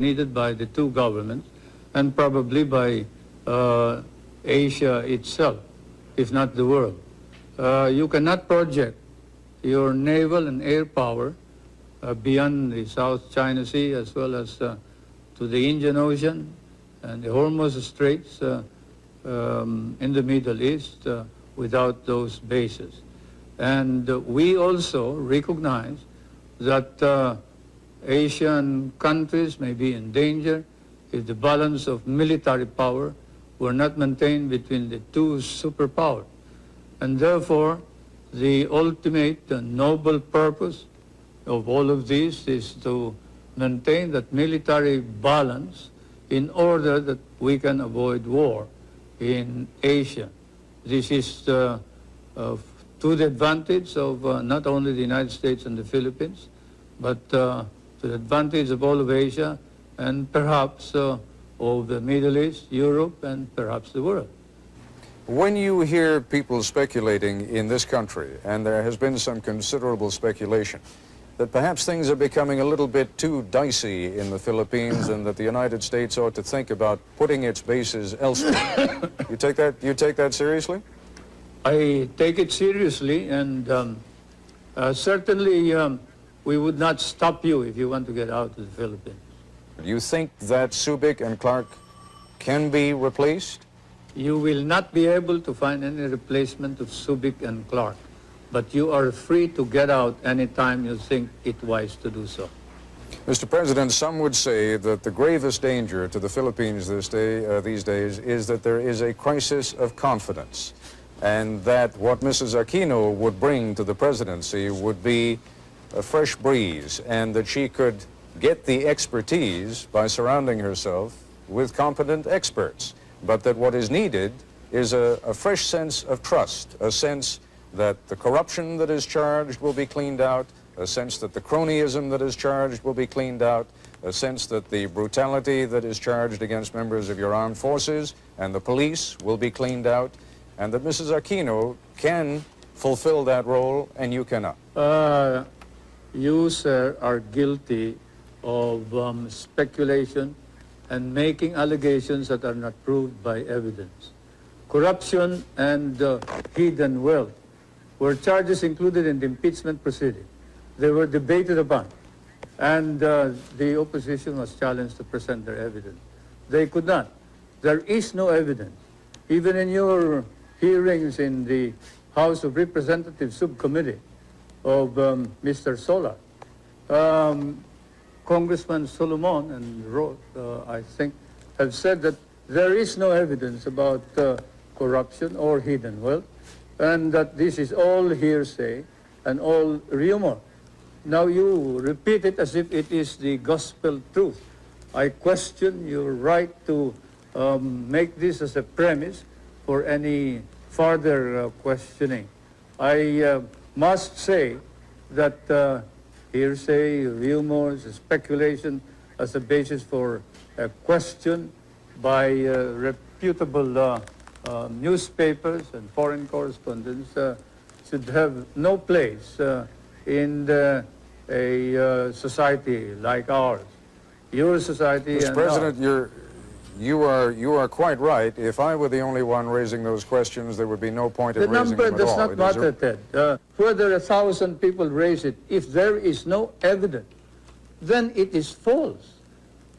needed by the two governments and probably by Asia itself, if not the world. You cannot project your naval and air power beyond the South China Sea as well as to the Indian Ocean and the Hormuz Straits in the Middle East without those bases. And we also recognize that Asian countries may be in danger if the balance of military power were not maintained between the two superpowers. And therefore, the ultimate noble purpose of all of this is to maintain that military balance in order that we can avoid war in Asia. This is to the advantage of not only the United States and the Philippines, but to the advantage of all of Asia and perhaps of the Middle East, Europe, and perhaps the world. When you hear people speculating in this country, and there has been some considerable speculation, that perhaps things are becoming a little bit too dicey in the Philippines and that the United States ought to think about putting its bases elsewhere. You take that seriously? I take it seriously, and certainly we would not stop you if you want to get out of the Philippines. Do you think that Subic and Clark can be replaced? You will not be able to find any replacement of Subic and Clark, but you are free to get out anytime you think it wise to do so. Mr. President, some would say that the gravest danger to the Philippines these days is that there is a crisis of confidence, and that what Mrs. Aquino would bring to the presidency would be a fresh breeze, and that she could get the expertise by surrounding herself with competent experts, but that what is needed is a fresh sense of trust, a sense that the corruption that is charged will be cleaned out, a sense that the cronyism that is charged will be cleaned out, a sense that the brutality that is charged against members of your armed forces and the police will be cleaned out, and that Mrs. Aquino can fulfill that role and you cannot. You, sir, are guilty of speculation and making allegations that are not proved by evidence. Corruption and hidden wealth were charges included in the impeachment proceeding. They were debated upon, and the opposition was challenged to present their evidence. They could not. There is no evidence. Even in your hearings in the House of Representatives subcommittee of Mr. Solar, Congressman Solomon and Roth, I think, have said that there is no evidence about corruption or hidden wealth, and that this is all hearsay and all rumor. Now you repeat it as if it is the gospel truth. I question your right to make this as a premise for any further questioning. I must say that hearsay, rumors, speculation as a basis for a question by reputable newspapers and foreign correspondents should have no place in a society like ours. Your society Mr. and President, ours. you are quite right. If I were the only one raising those questions, there would be no point in raising them at all. The number does not matter, Ted. Whether 1,000 people raise it, if there is no evidence, then it is false.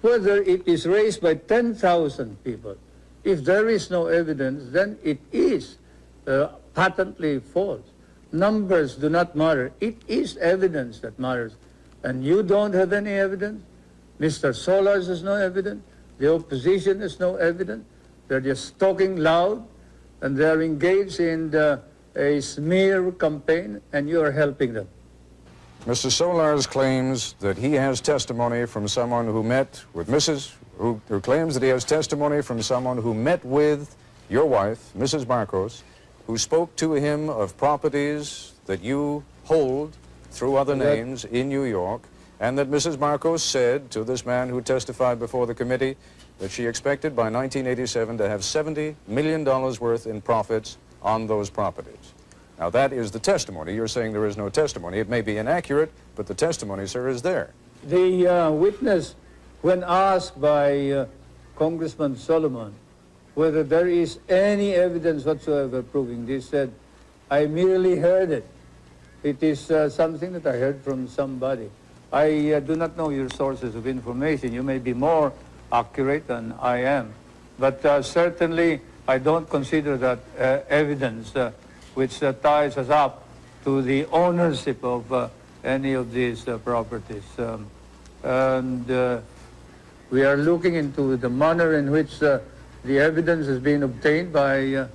Whether it is raised by 10,000 people, if there is no evidence, then it is patently false. Numbers do not matter. It is evidence that matters. And you don't have any evidence. Mr. Solars has no evidence. The opposition has no evidence. They're just talking loud, and they're engaged in a smear campaign, and you are helping them. Mr. Solars claims that he has testimony from someone who met with who claims that he has testimony from someone who met with your wife, Mrs. Marcos, who spoke to him of properties that you hold through other names in New York, and that Mrs. Marcos said to this man who testified before the committee that she expected by 1987 to have $70 million worth in profits on those properties. Now that is the testimony. You're saying there is no testimony. It may be inaccurate, but the testimony, sir, is there. The witness when asked by Congressman Solomon whether there is any evidence whatsoever proving this, said, I merely heard it. It is something that I heard from somebody. I do not know your sources of information. You may be more accurate than I am. But certainly, I don't consider that evidence which ties us up to the ownership of any of these properties. We are looking into the manner in which the evidence has been obtained by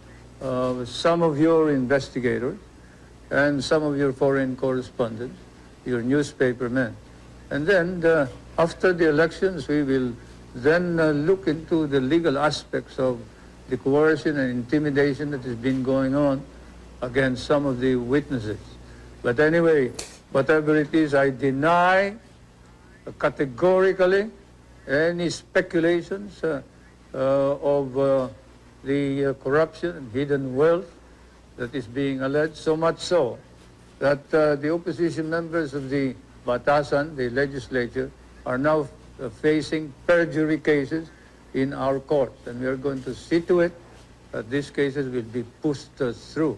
some of your investigators and some of your foreign correspondents, your newspaper men. And then after the elections, we will then look into the legal aspects of the coercion and intimidation that has been going on against some of the witnesses. But anyway, whatever it is, I deny categorically any speculations of the corruption and hidden wealth that is being alleged, so much so that the opposition members of the Batasan, the legislature, are now facing perjury cases in our courts, and we are going to see to it that these cases will be pushed through.